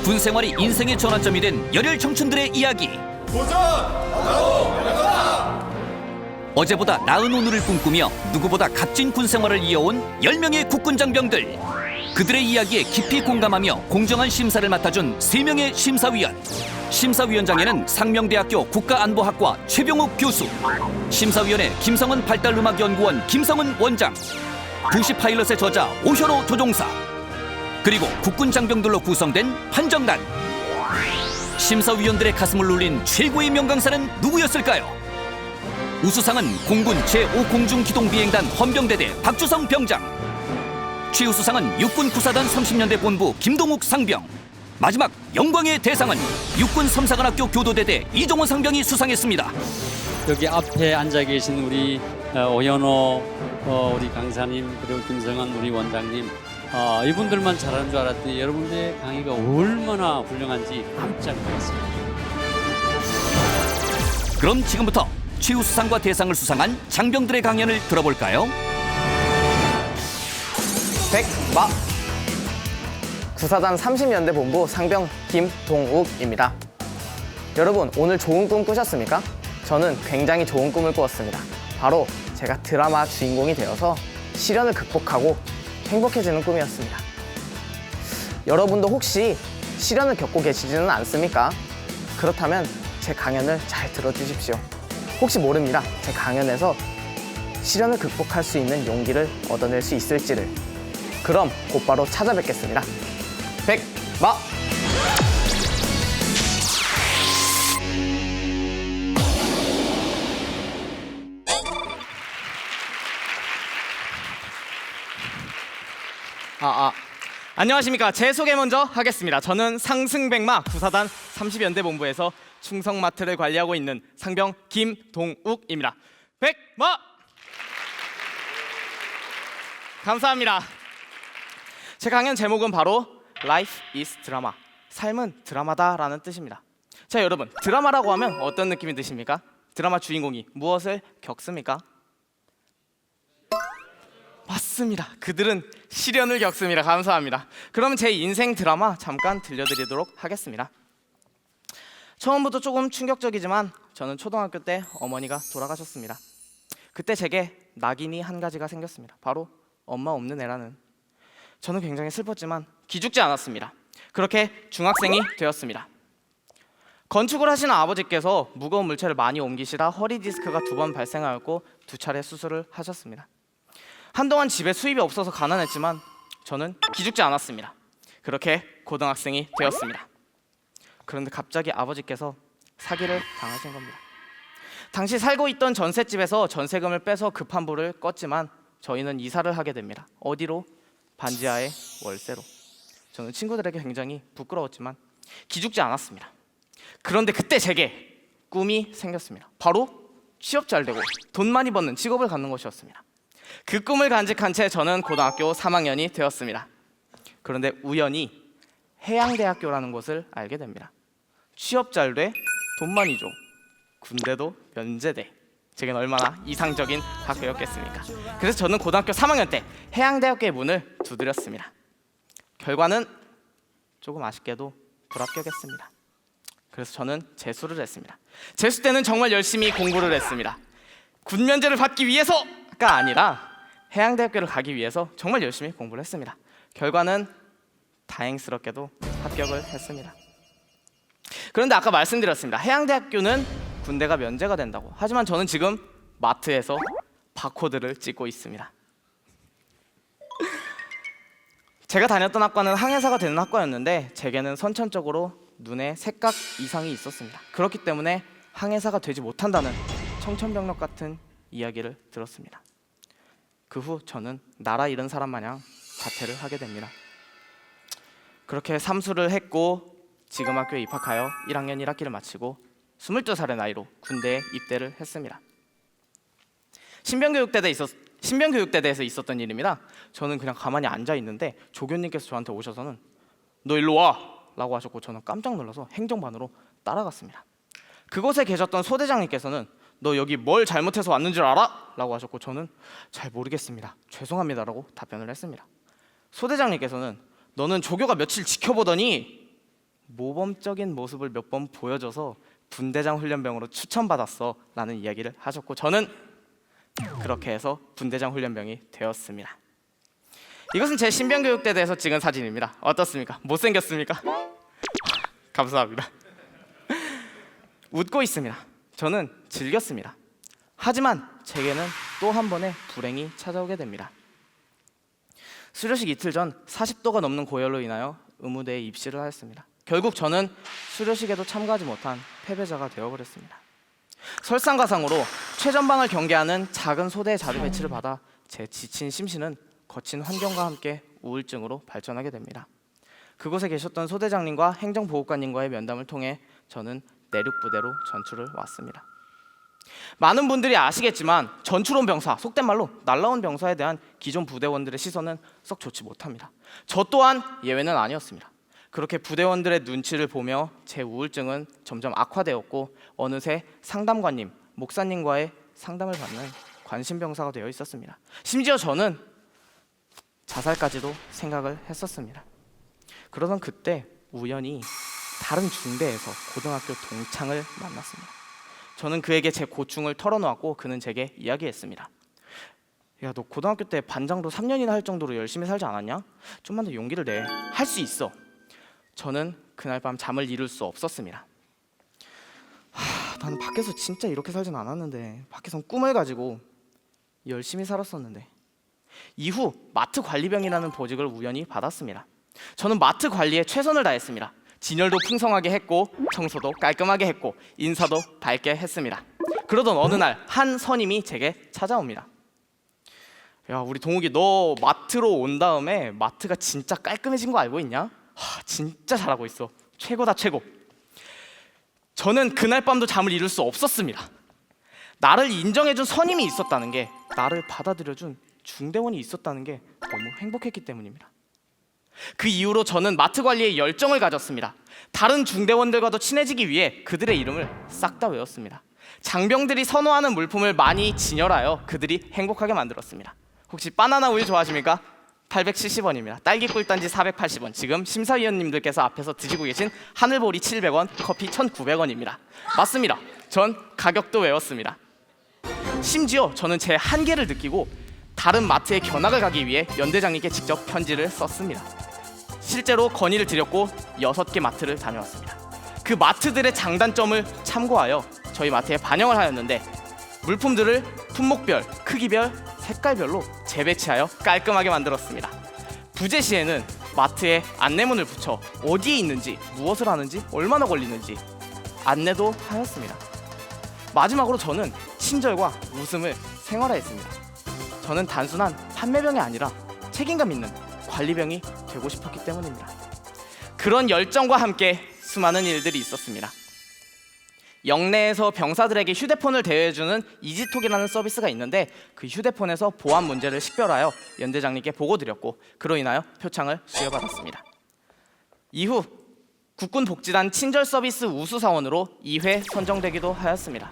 군 생활이 인생의 전환점이 된 열혈 청춘들의 이야기. 어제보다 나은 오늘을 꿈꾸며 누구보다 값진 군 생활을 이어온 10명의 국군 장병들. 그들의 이야기에 깊이 공감하며 공정한 심사를 맡아준 3명의 심사위원. 심사위원장에는 상명대학교 국가안보학과 최병욱 교수, 심사위원회 김성은 발달음악연구원 김성은 원장, 부시 파일럿의 저자 오현호 조종사, 그리고 국군 장병들로 구성된 판정단. 심사위원들의 가슴을 울린 최고의 명강사는 누구였을까요? 우수상은 공군 제5공중기동비행단 헌병대대 박주성 병장, 최우수상은 육군 구사단 30년대 본부 김동욱 상병, 마지막 영광의 대상은 육군 3사관학교 교도대대 이종호 상병이 수상했습니다. 여기 앞에 앉아 계신 우리 오현호 우리 강사님, 그리고 김성은 우리 원장님, 이분들만 잘하는 줄 알았더니 여러분들의 강의가 얼마나 훌륭한지 깜짝 놀랐습니다. 그럼 지금부터 최우수상과 대상을 수상한 장병들의 강연을 들어볼까요? 백마 구사단 30년대 본부 상병 김동욱입니다. 여러분, 오늘 좋은 꿈 꾸셨습니까? 저는 굉장히 좋은 꿈을 꾸었습니다. 바로 제가 드라마 주인공이 되어서 시련을 극복하고 행복해지는 꿈이었습니다. 여러분도 혹시 시련을 겪고 계시지는 않습니까? 그렇다면 제 강연을 잘 들어주십시오. 혹시 모릅니다. 제 강연에서 시련을 극복할 수 있는 용기를 얻어낼 수 있을지를. 그럼 곧바로 찾아뵙겠습니다. 백마! 안녕하십니까. 제 소개 먼저 하겠습니다. 저는 상승백마 구사단 30연대 본부에서 충성마트를 관리하고 있는 상병 김동욱입니다. 백마! 감사합니다. 제 강연 제목은 바로 Life is Drama, 삶은 드라마다라는 뜻입니다. 자, 여러분, 드라마라고 하면 어떤 느낌이 드십니까? 드라마 주인공이 무엇을 겪습니까? 맞습니다. 그들은 시련을 겪습니다. 감사합니다. 그럼 제 인생 드라마 잠깐 들려드리도록 하겠습니다. 처음부터 조금 충격적이지만 저는 초등학교 때 어머니가 돌아가셨습니다. 그때 제게 낙인이 한 가지가 생겼습니다. 바로 엄마 없는 애라는. 저는 굉장히 슬펐지만 기죽지 않았습니다. 그렇게 중학생이 되었습니다. 건축을 하시는 아버지께서 무거운 물체를 많이 옮기시다 허리 디스크가 2번 발생하였고 2차례 수술을 하셨습니다. 한동안 집에 수입이 없어서 가난했지만 저는 기죽지 않았습니다. 그렇게 고등학생이 되었습니다. 그런데 갑자기 아버지께서 사기를 당하신 겁니다. 당시 살고 있던 전셋집에서 전세금을 빼서 급한 불을 껐지만 저희는 이사를 하게 됩니다. 어디로? 반지하의 월세로. 저는 친구들에게 굉장히 부끄러웠지만 기죽지 않았습니다. 그런데 그때 제게 꿈이 생겼습니다. 바로 취업 잘 되고 돈 많이 버는 직업을 갖는 것이었습니다. 그 꿈을 간직한 채 저는 고등학교 3학년이 되었습니다. 그런데 우연히 해양대학교라는 곳을 알게 됩니다. 취업 잘 돼, 돈 많이 줘, 군대도 면제돼. 제겐 얼마나 이상적인 학교였겠습니까? 그래서 저는 고등학교 3학년 때 해양대학교의 문을 두드렸습니다. 결과는 조금 아쉽게도 불합격했습니다. 그래서 저는 재수를 했습니다. 재수 때는 정말 열심히 공부를 했습니다. 군 면제를 받기 위해서가 아니라 해양대학교를 가기 위해서 정말 열심히 공부를 했습니다. 결과는 다행스럽게도 합격을 했습니다. 그런데 아까 말씀드렸습니다. 해양대학교는 군대가 면제가 된다고. 하지만 저는 지금 마트에서 바코드를 찍고 있습니다. 제가 다녔던 학과는 항해사가 되는 학과였는데 제게는 선천적으로 눈에 색각 이상이 있었습니다. 그렇기 때문에 항해사가 되지 못한다는 청천벽력 같은 이야기를 들었습니다. 그 후 저는 나라 잃은 사람 마냥 자퇴를 하게 됩니다. 그렇게 삼수를 했고 지금 학교에 입학하여 1학년 1학기를 마치고 22살의 나이로 군대에 입대를 했습니다. 신병교육대대에서 있었던 일입니다. 저는 그냥 가만히 앉아 있는데 조교님께서 저한테 오셔서는 너 일로 와! 라고 하셨고 저는 깜짝 놀라서 행정반으로 따라갔습니다. 그곳에 계셨던 소대장님께서는 너 여기 뭘 잘못해서 왔는 줄 알아? 라고 하셨고 저는 잘 모르겠습니다. 죄송합니다 라고 답변을 했습니다. 소대장님께서는 너는 조교가 며칠 지켜보더니 모범적인 모습을 몇 번 보여줘서 분대장 훈련병으로 추천받았어 라는 이야기를 하셨고, 저는 그렇게 해서 분대장 훈련병이 되었습니다. 이것은 제 신병교육대에서 찍은 사진입니다. 어떻습니까? 못생겼습니까? 감사합니다. 웃고 있습니다. 저는 즐겼습니다. 하지만 제게는 또 한 번의 불행이 찾아오게 됩니다. 수료식 이틀 전 40도가 넘는 고열로 인하여 의무대에 입시를 하였습니다. 결국 저는 수료식에도 참가하지 못한 패배자가 되어버렸습니다. 설상가상으로 최전방을 경계하는 작은 소대의 자료 배치를 받아 제 지친 심신은 거친 환경과 함께 우울증으로 발전하게 됩니다. 그곳에 계셨던 소대장님과 행정보호관님과의 면담을 통해 저는 내륙부대로 전출을 왔습니다. 많은 분들이 아시겠지만 전출 온 병사, 속된 말로 날라온 병사에 대한 기존 부대원들의 시선은 썩 좋지 못합니다. 저 또한 예외는 아니었습니다. 그렇게 부대원들의 눈치를 보며 제 우울증은 점점 악화되었고 어느새 상담관님, 목사님과의 상담을 받는 관심병사가 되어 있었습니다. 심지어 저는 자살까지도 생각을 했었습니다. 그러던 그때 우연히 다른 중대에서 고등학교 동창을 만났습니다. 저는 그에게 제 고충을 털어놓았고 그는 제게 이야기했습니다. 야, 너 고등학교 때 반장도 3년이나 할 정도로 열심히 살지 않았냐? 좀만 더 용기를 내. 할 수 있어. 저는 그날 밤 잠을 이룰 수 없었습니다. 나는 밖에서 진짜 이렇게 살진 않았는데, 밖에선 꿈을 가지고 열심히 살았었는데. 이후 마트 관리병이라는 보직을 우연히 받았습니다. 저는 마트 관리에 최선을 다했습니다. 진열도 풍성하게 했고 청소도 깔끔하게 했고 인사도 밝게 했습니다. 그러던 어느 날 한 선임이 제게 찾아옵니다. 야, 우리 동욱이 너 마트로 온 다음에 마트가 진짜 깔끔해진 거 알고 있냐? 진짜 잘하고 있어. 최고다 최고. 저는 그날 밤도 잠을 이룰 수 없었습니다. 나를 인정해준 선임이 있었다는 게, 나를 받아들여준 중대원이 있었다는 게 너무 행복했기 때문입니다. 그 이후로 저는 마트 관리에 열정을 가졌습니다. 다른 중대원들과도 친해지기 위해 그들의 이름을 싹 다 외웠습니다. 장병들이 선호하는 물품을 많이 진열하여 그들이 행복하게 만들었습니다. 혹시 바나나 우유 좋아하십니까? 870원입니다. 딸기 꿀단지 480원. 지금 심사위원님들께서 앞에서 드시고 계신 하늘보리 700원, 커피 1900원입니다. 맞습니다. 전 가격도 외웠습니다. 심지어 저는 제 한계를 느끼고 다른 마트에 견학을 가기 위해 연대장님께 직접 편지를 썼습니다. 실제로 건의를 드렸고 6개 마트를 다녀왔습니다. 그 마트들의 장단점을 참고하여 저희 마트에 반영을 하였는데, 물품들을 품목별, 크기별, 색깔별로 재배치하여 깔끔하게 만들었습니다. 부재 시에는 마트에 안내문을 붙여 어디에 있는지, 무엇을 하는지, 얼마나 걸리는지 안내도 하였습니다. 마지막으로 저는 친절과 웃음을 생활화했습니다. 저는 단순한 판매병이 아니라 책임감 있는 관리병이 되고 싶었기 때문입니다. 그런 열정과 함께 수많은 일들이 있었습니다. 영내에서 병사들에게 휴대폰을 대여해주는 이지톡이라는 서비스가 있는데, 그 휴대폰에서 보안 문제를 식별하여 연대장님께 보고드렸고 그로 인하여 표창을 수여받았습니다. 이후 국군복지단 친절 서비스 우수사원으로 2회 선정되기도 하였습니다.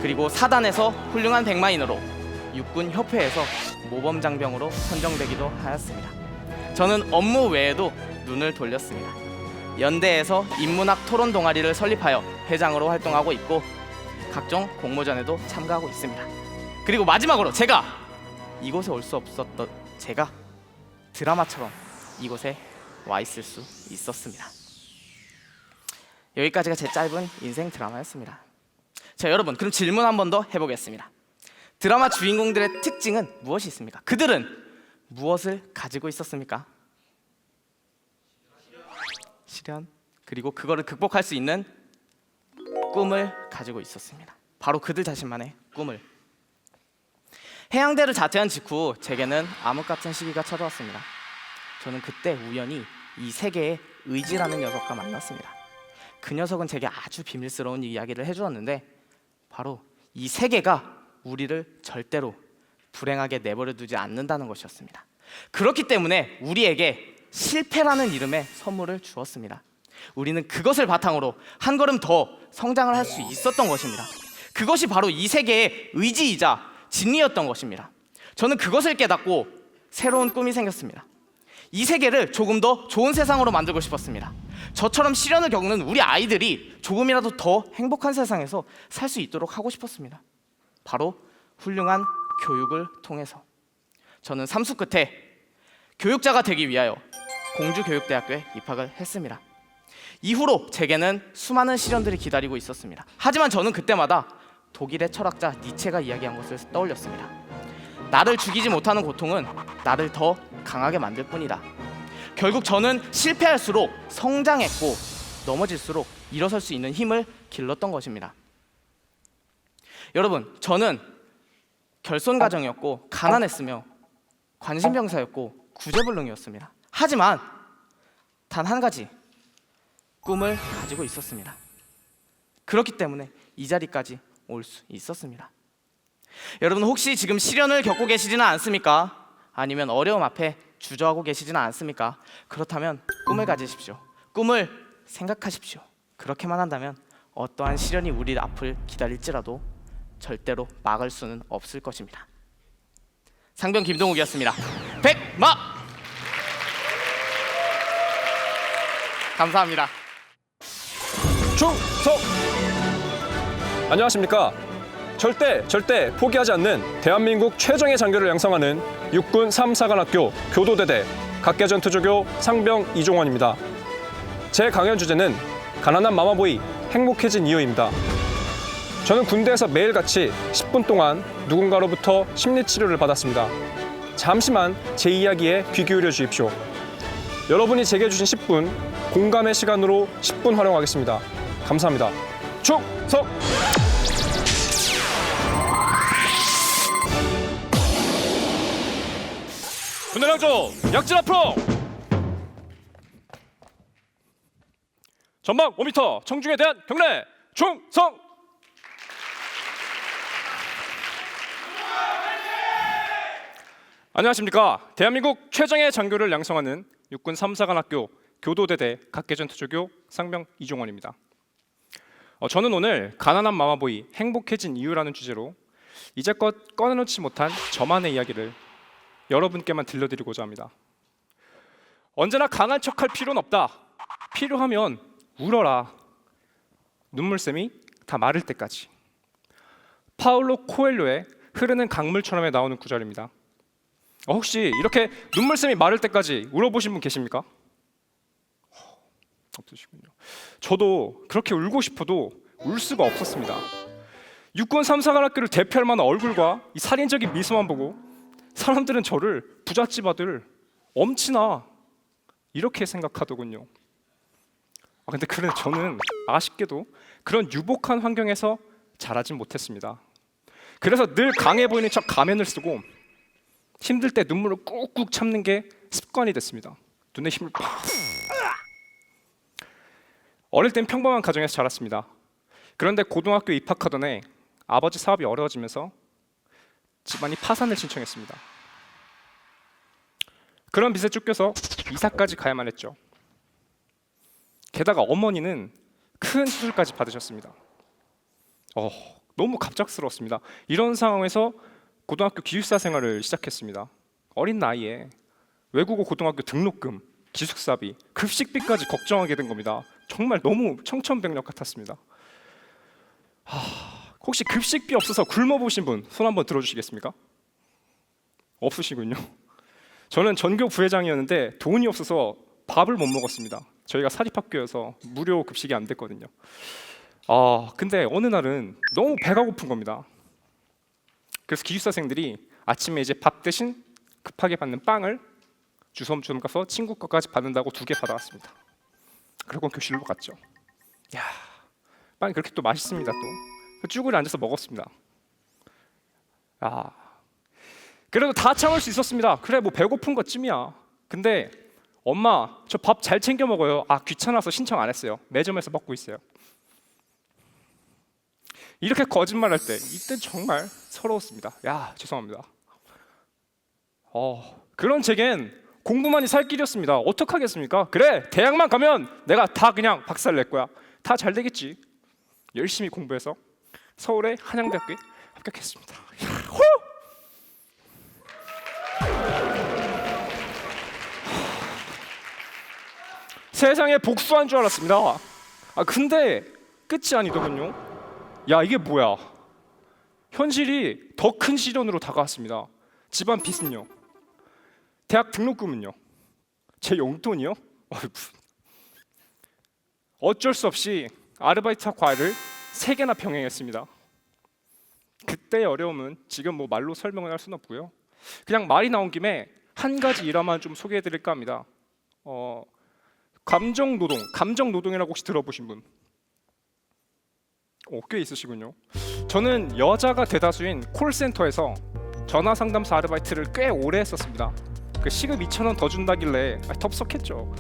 그리고 사단에서 훌륭한 백마인으로, 육군협회에서 모범장병으로 선정되기도 하였습니다. 저는 업무 외에도 눈을 돌렸습니다. 연대에서 인문학 토론 동아리를 설립하여 회장으로 활동하고 있고 각종 공모전에도 참가하고 있습니다. 그리고 마지막으로 제가 이곳에 올 수 없었던 제가 드라마처럼 이곳에 와 있을 수 있었습니다. 여기까지가 제 짧은 인생 드라마였습니다. 자, 여러분, 그럼 질문 한 번 더 해보겠습니다. 드라마 주인공들의 특징은 무엇이 있습니까? 그들은 무엇을 가지고 있었습니까? 시련, 그리고 그거를 극복할 수 있는 꿈을 가지고 있었습니다. 바로 그들 자신만의 꿈을. 해양대를 자퇴한 직후 제게는 암흑 같은 시기가 찾아왔습니다. 저는 그때 우연히 이 세계의 의지라는 녀석과 만났습니다. 그 녀석은 제게 아주 비밀스러운 이야기를 해주었는데, 바로 이 세계가 우리를 절대로 불행하게 내버려 두지 않는다는 것이었습니다. 그렇기 때문에 우리에게 실패라는 이름의 선물을 주었습니다. 우리는 그것을 바탕으로 한 걸음 더 성장을 할 수 있었던 것입니다. 그것이 바로 이 세계의 의지이자 진리였던 것입니다. 저는 그것을 깨닫고 새로운 꿈이 생겼습니다. 이 세계를 조금 더 좋은 세상으로 만들고 싶었습니다. 저처럼 시련을 겪는 우리 아이들이 조금이라도 더 행복한 세상에서 살 수 있도록 하고 싶었습니다. 바로 훌륭한 교육을 통해서. 저는 삼수 끝에 교육자가 되기 위하여 공주교육대학교에 입학을 했습니다. 이후로 제게는 수많은 시련들이 기다리고 있었습니다. 하지만 저는 그때마다 독일의 철학자 니체가 이야기한 것을 떠올렸습니다. 나를 죽이지 못하는 고통은 나를 더 강하게 만들 뿐이다. 결국 저는 실패할수록 성장했고 넘어질수록 일어설 수 있는 힘을 길렀던 것입니다. 여러분, 저는 결손가정이었고 가난했으며 관심병사였고 구제불능이었습니다. 하지만 단 한 가지 꿈을 가지고 있었습니다. 그렇기 때문에 이 자리까지 올 수 있었습니다. 여러분, 혹시 지금 시련을 겪고 계시지는 않습니까? 아니면 어려움 앞에 주저하고 계시지는 않습니까? 그렇다면 꿈을 가지십시오. 꿈을 생각하십시오. 그렇게만 한다면 어떠한 시련이 우리 앞을 기다릴지라도 절대로 막을 수는 없을 것입니다. 상병 김동욱이었습니다. 백마! 감사합니다. 충성! 안녕하십니까? 절대 포기하지 않는 대한민국 최정예 장교를 양성하는 육군 3사관학교 교도대대 각계전투조교 상병 이종원입니다. 제 강연 주제는 가난한 마마보이 행복해진 이유입니다. 저는 군대에서 매일같이 10분 동안 누군가로부터 심리치료를 받았습니다. 잠시만 제 이야기에 귀 기울여 주십시오. 여러분이 제게 주신 10분, 공감의 시간으로 10분 활용하겠습니다. 감사합니다. 충성! 군대령조 약진 앞으로! 전방 5m 청중에 대한 경례 충성! 안녕하십니까? 대한민국 최정예 장교를 양성하는 육군 3사관학교 교도대대 각계전투조교 상병 이종원입니다. 저는 오늘 가난한 마마보이 행복해진 이유라는 주제로 이제껏 꺼내놓지 못한 저만의 이야기를 여러분께만 들려드리고자 합니다. 언제나 강한 척할 필요는 없다. 필요하면 울어라. 눈물샘이 다 마를 때까지. 파울로 코엘료의 흐르는 강물처럼에 나오는 구절입니다. 혹시 이렇게 눈물샘이 마를 때까지 울어보신 분 계십니까? 없으시군요. 저도 그렇게 울고 싶어도 울 수가 없었습니다. 육군 3사관학교를 대표할 만한 얼굴과 이 살인적인 미소만 보고 사람들은 저를 부잣집 아들 엄친아 이렇게 생각하더군요. 근데 그래 저는 아쉽게도 그런 유복한 환경에서 자라진 못했습니다. 그래서 늘 강해 보이는 척 가면을 쓰고 힘들 때 눈물을 꾹꾹 참는 게 습관이 됐습니다. 눈에 힘을 팍. 어릴 땐 평범한 가정에서 자랐습니다. 그런데 고등학교 입학하던 해 아버지 사업이 어려워지면서 집안이 파산을 신청했습니다. 그런 빚에 쫓겨서 이사까지 가야만 했죠. 게다가 어머니는 큰 수술까지 받으셨습니다. 너무 갑작스러웠습니다. 이런 상황에서 고등학교 기숙사 생활을 시작했습니다. 어린 나이에 외국어 고등학교 등록금, 기숙사비, 급식비까지 걱정하게 된 겁니다. 정말 너무 청천벽력 같았습니다. 혹시 급식비 없어서 굶어보신 분 손 한번 들어주시겠습니까? 없으시군요. 저는 전교 부회장이었는데 돈이 없어서 밥을 못 먹었습니다. 저희가 사립학교여서 무료 급식이 안 됐거든요. 근데 어느 날은 너무 배가 고픈 겁니다. 그래서 기숙사생들이 아침에 이제 밥 대신 급하게 받는 빵을 주섬주섬 가서 친구 거까지 받는다고 2개 받아왔습니다. 그리고 교실로 갔죠. 야, 빵이 그렇게 또 맛있습니다. 또 쭈그려 앉아서 먹었습니다. 그래도 다 참을 수 있었습니다. 그래 뭐 배고픈 것쯤이야. 근데 엄마 저 밥 잘 챙겨 먹어요. 귀찮아서 신청 안 했어요. 매점에서 먹고 있어요. 이렇게 거짓말할 때 이때 정말 서러웠습니다. 야 죄송합니다. 그런 제겐 공부만이 살 길이었습니다. 어떡하겠습니까? 그래 대학만 가면 내가 다 그냥 박살 낼 거야. 다 잘 되겠지. 열심히 공부해서 서울의 한양대학교에 합격했습니다. 세상에 복수한 줄 알았습니다. 근데 끝이 아니더군요. 야, 이게 뭐야? 현실이 더 큰 시련으로 다가왔습니다. 집안 빚은요? 대학 등록금은요? 제 용돈이요? 어쩔 수 없이 아르바이트와 과외를 3개나 병행했습니다. 그때의 어려움은 지금 뭐 말로 설명을 할 수는 없고요. 그냥 말이 나온 김에 한 가지 일화만 좀 소개해드릴까 합니다. 감정노동이라고 혹시 들어보신 분? 꽤 있으시군요. 저는 여자가 대다수인 콜센터에서 전화 상담사 아르바이트를 꽤 오래 했었습니다. 그 시급 2,000원 더 준다길래 덥석했죠.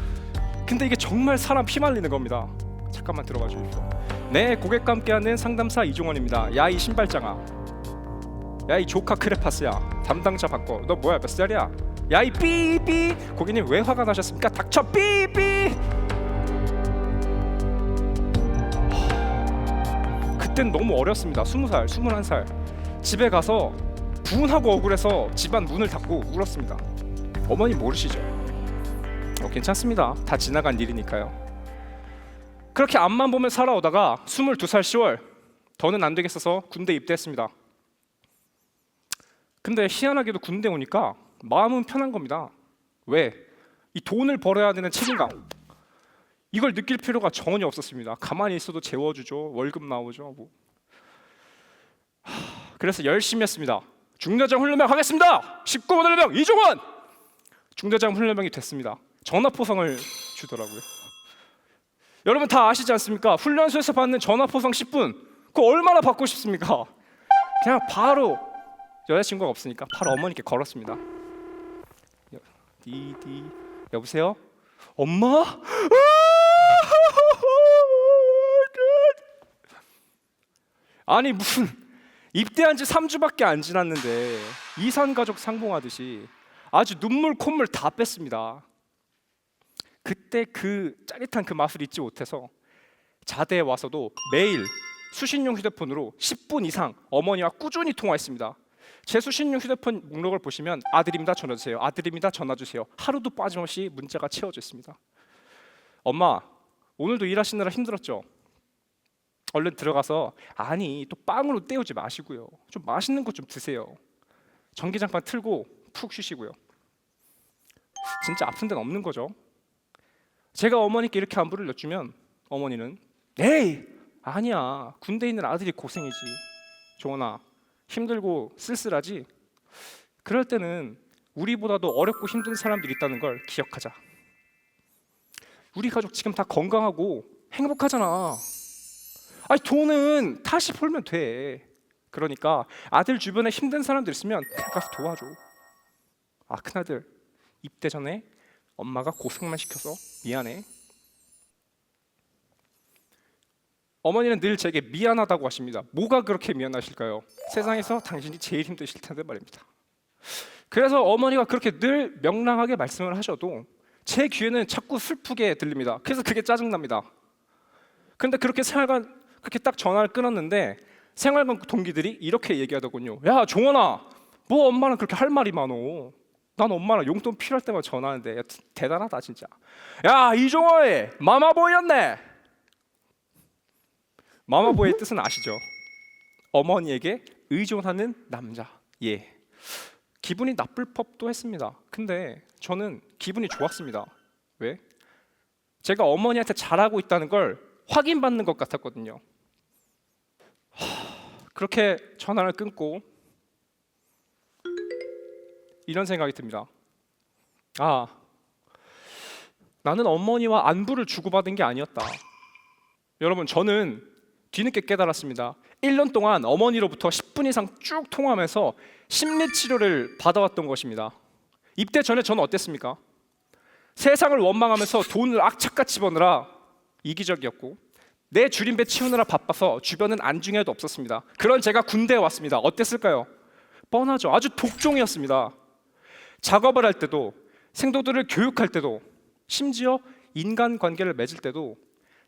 근데 이게 정말 사람 피말리는 겁니다. 잠깐만 들어봐 주십시오. 네, 고객과 함께하는 상담사 이종원입니다. 야, 이 신발장아. 야, 이 조카 크레파스야. 담당자 바꿔. 너 뭐야, 몇 살이야? 야, 이 삐삐. 고객님 왜 화가 나셨습니까? 닥쳐, 삐삐. 그땐 너무 어렸습니다. 20살, 21살. 집에 가서 분하고 억울해서 집안 문을 닫고 울었습니다. 어머니 모르시죠? 괜찮습니다. 다 지나간 일이니까요. 그렇게 앞만 보면 살아오다가 22살 10월 더는 안 되겠어서 군대 입대했습니다. 근데 희한하게도 군대 오니까 마음은 편한 겁니다. 왜? 이 돈을 벌어야 되는 책임감, 이걸 느낄 필요가 전혀 없었습니다. 가만히 있어도 재워주죠. 월급 나오죠. 그래서 열심히 했습니다. 중대장 훈련병 하겠습니다. 19번 훈련병 이종원. 중대장 훈련병이 됐습니다. 전화포상을 주더라고요. 여러분 다 아시지 않습니까? 훈련소에서 받는 전화포상 10분, 그거 얼마나 받고 싶습니까? 그냥 바로, 여자친구가 없으니까 바로 어머니께 걸었습니다. 여보세요? 엄마? 아니 무슨 입대한 지 3주밖에 안 지났는데 이산가족 상봉하듯이 아주 눈물 콧물 다 뺐습니다. 그때 그 짜릿한 그 맛을 잊지 못해서 자대에 와서도 매일 수신용 휴대폰으로 10분 이상 어머니와 꾸준히 통화했습니다. 제 수신용 휴대폰 목록을 보시면 아들입니다 전화 주세요, 아들입니다 전화 주세요, 하루도 빠짐없이 문자가 채워져 있습니다. 엄마, 오늘도 일하시느라 힘들었죠? 얼른 들어가서, 아니 또 빵으로 때우지 마시고요, 좀 맛있는 거 좀 드세요. 전기장판 틀고 푹 쉬시고요. 진짜 아픈 데는 없는 거죠. 제가 어머니께 이렇게 안부를 여쭈면 어머니는, 에이 아니야, 군대에 있는 아들이 고생이지, 종원아 힘들고 쓸쓸하지? 그럴 때는 우리보다도 어렵고 힘든 사람들이 있다는 걸 기억하자. 우리 가족 지금 다 건강하고 행복하잖아. 아니 돈은 다시 벌면 돼. 그러니까 아들 주변에 힘든 사람들 있으면 그냥 가서 도와줘. 큰아들, 입대 전에 엄마가 고생만 시켜서 미안해. 어머니는 늘 제게 미안하다고 하십니다. 뭐가 그렇게 미안하실까요? 세상에서 당신이 제일 힘드실 텐데 말입니다. 그래서 어머니가 그렇게 늘 명랑하게 말씀을 하셔도 제 귀에는 자꾸 슬프게 들립니다. 그래서 그게 짜증납니다. 그런데 그렇게 생활관, 그렇게 딱 전화를 끊었는데 생활관 동기들이 이렇게 얘기하더군요. 야 종원아, 뭐 엄마랑 그렇게 할 말이 많어. 난 엄마랑 용돈 필요할 때만 전화하는데. 야, 대단하다 진짜. 야 이종원이 마마보이였네. 마마보이의 뜻은 아시죠? 어머니에게 의존하는 남자. 예. 기분이 나쁠 법도 했습니다. 근데 저는 기분이 좋았습니다. 왜? 제가 어머니한테 잘하고 있다는 걸 확인받는 것 같았거든요. 그렇게 전화를 끊고 이런 생각이 듭니다. 나는 어머니와 안부를 주고받은 게 아니었다. 여러분, 저는 뒤늦게 깨달았습니다. 1년 동안 어머니로부터 10분 이상 쭉 통화하면서 심리치료를 받아왔던 것입니다. 입대 전에 저는 어땠습니까? 세상을 원망하면서 돈을 악착같이 버느라 이기적이었고, 내 줄임배 치우느라 바빠서 주변은 안중에도 없었습니다. 그런 제가 군대에 왔습니다. 어땠을까요? 뻔하죠. 아주 독종이었습니다. 작업을 할 때도, 생도들을 교육할 때도, 심지어 인간관계를 맺을 때도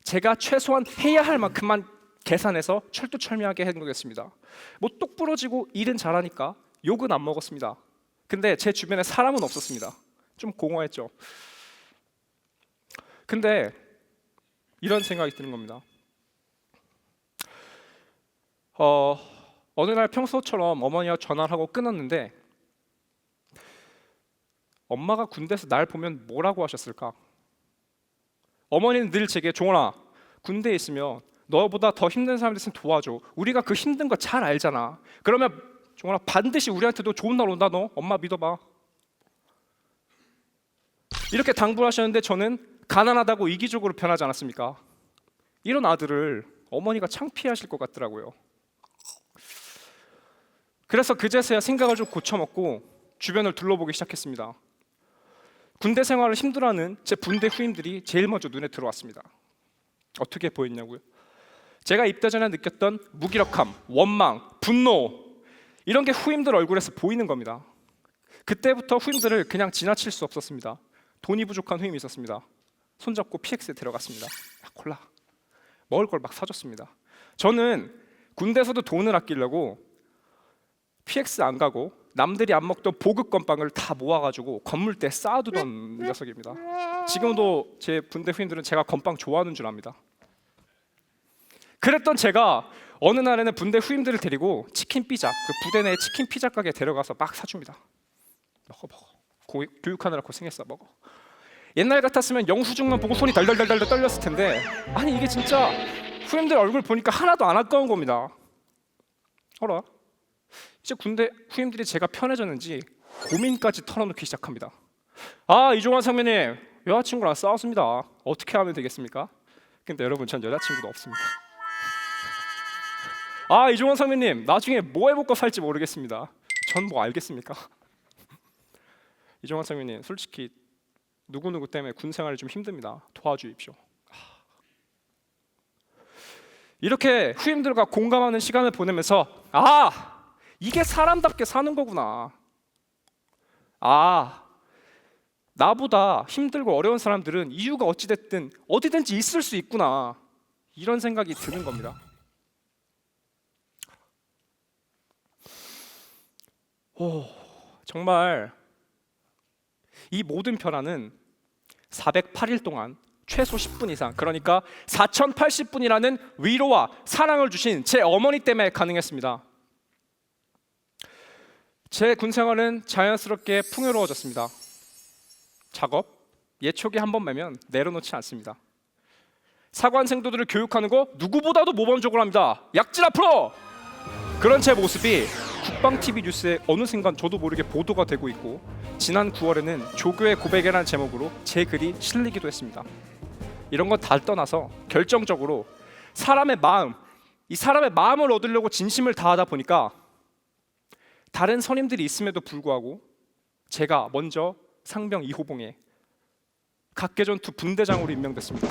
제가 최소한 해야 할 만큼만 계산해서 철두철미하게 행동했습니다. 뭐 똑부러지고 일은 잘하니까 욕은 안 먹었습니다. 근데 제 주변에 사람은 없었습니다. 좀 공허했죠. 근데 이런 생각이 드는 겁니다. 어느 날 평소처럼 어머니와 전화를 하고 끊었는데 엄마가 군대에서 날 보면 뭐라고 하셨을까? 어머니는 늘 제게 종원아, 군대에 있으면 너보다 더 힘든 사람들 있으면 도와줘. 우리가 그 힘든 거 잘 알잖아. 그러면 종원아 반드시 우리한테도 좋은 날 온다. 너 엄마 믿어봐. 이렇게 당부하셨는데 저는 가난하다고 이기적으로 변하지 않았습니까? 이런 아들을 어머니가 창피하실 것 같더라고요. 그래서 그제서야 생각을 좀 고쳐먹고 주변을 둘러보기 시작했습니다. 군대 생활을 힘들어하는 제 군대 후임들이 제일 먼저 눈에 들어왔습니다. 어떻게 보였냐고요? 제가 입대 전에 느꼈던 무기력함, 원망, 분노 이런 게 후임들 얼굴에서 보이는 겁니다. 그때부터 후임들을 그냥 지나칠 수 없었습니다. 돈이 부족한 후임이 있었습니다. 손잡고 PX에 데려갔습니다. 야, 콜라 먹을 걸 막 사줬습니다. 저는 군대에서도 돈을 아끼려고 PX 안 가고 남들이 안 먹던 보급 건빵을 다 모아가지고 건물대에 쌓아두던 녀석입니다. 지금도 제 군대 후임들은 제가 건빵 좋아하는 줄 압니다. 그랬던 제가 어느 날에는 군대 후임들을 데리고 치킨 피자, 그 부대 내 치킨 피자 가게에 데려가서 막 사줍니다. 먹어. 교육하느라 고생했어, 먹어. 옛날 같았으면 영수증만 보고 손이 덜덜덜덜 떨렸을 텐데 아니 이게 진짜 후임들 얼굴 보니까 하나도 안 아까운 겁니다. 어라? 이제 군대 후임들이 제가 편해졌는지 고민까지 털어놓기 시작합니다. 아, 이종환 상무님, 여자친구랑 싸웠습니다. 어떻게 하면 되겠습니까? 근데 여러분, 전 여자친구도 없습니다. 아, 이종환 상무님, 나중에 뭐 해먹고 살지 모르겠습니다. 전 뭐 알겠습니까? 이종환 상무님, 솔직히 누구누구 때문에 군 생활이 좀 힘듭니다. 도와주십시오. 이렇게 후임들과 공감하는 시간을 보내면서 이게 사람답게 사는 거구나. 나보다 힘들고 어려운 사람들은 이유가 어찌됐든 어디든지 있을 수 있구나. 이런 생각이 드는 겁니다. 정말 이 모든 변화는 408일 동안 최소 10분 이상, 그러니까 4080분이라는 위로와 사랑을 주신 제 어머니 때문에 가능했습니다. 제 군 생활은 자연스럽게 풍요로워졌습니다. 작업, 예초기 한번 매면 내려놓지 않습니다. 사관생도들을 교육하는 거 누구보다도 모범적으로 합니다. 약질 앞으로! 그런 제 모습이 국방TV 뉴스에 어느 순간 저도 모르게 보도가 되고 있고, 지난 9월에는 조교의 고백이라는 제목으로 제 글이 실리기도 했습니다. 이런 건 다 떠나서 결정적으로 사람의 마음, 이 사람의 마음을 얻으려고 진심을 다하다 보니까 다른 선임들이 있음에도 불구하고 제가 먼저 상병 2호봉에 각계전투 분대장으로 임명됐습니다.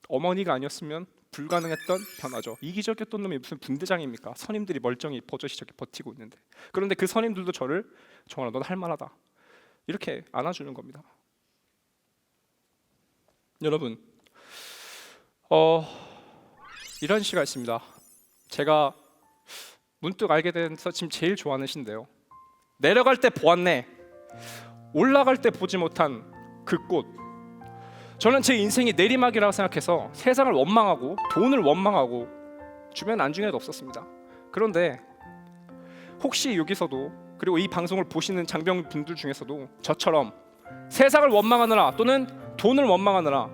어머니가 아니었으면 불가능했던 변화죠. 이기적이었던 놈이 무슨 분대장입니까? 선임들이 멀쩡히 버젓이 저렇게 버티고 있는데. 그런데 그 선임들도 저를 정말 넌 할만하다 이렇게 안아주는 겁니다. 여러분, 이런 시가 있습니다. 제가 문득 알게 돼서 지금 제일 좋아하는 시인데요. 내려갈 때 보았네, 올라갈 때 보지 못한 그 꽃. 저는 제 인생이 내리막이라고 생각해서 세상을 원망하고 돈을 원망하고 주변 안중에도 없었습니다. 그런데 혹시 여기서도, 그리고 이 방송을 보시는 장병분들 중에서도 저처럼 세상을 원망하느라 또는 돈을 원망하느라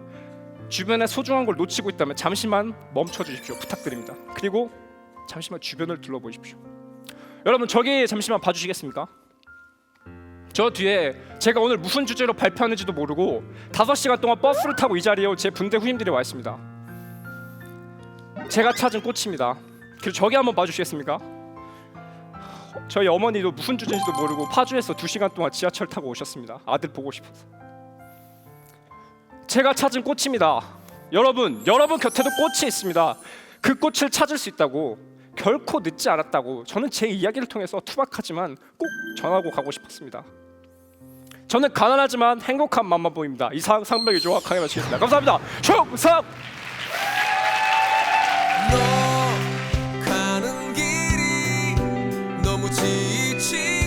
주변에 소중한 걸 놓치고 있다면 잠시만 멈춰 주십시오. 부탁드립니다. 그리고 잠시만 주변을 둘러보십시오. 여러분, 저기 잠시만 봐주시겠습니까? 저 뒤에 제가 오늘 무슨 주제로 발표하는지도 모르고 5시간 동안 버스를 타고 이 자리에 제 군대 후임들이 와 있습니다. 제가 찾은 꽃입니다. 그리고 저기 한번 봐주시겠습니까? 저희 어머니도 무슨 주제인지도 모르고 파주에서 2시간 동안 지하철 타고 오셨습니다. 아들 보고 싶어서. 제가 찾은 꽃입니다. 여러분 곁에도 꽃이 있습니다. 그 꽃을 찾을 수 있다고, 결코 늦지 않았다고 저는 제 이야기를 통해서 투박하지만 꼭 전하고 가고 싶었습니다. 저는 가난하지만 행복한 맘마보입니다. 이상 상병 이종환 강의 마치겠습니다. 감사합니다. 충성! 너 가는 길이 너무 지치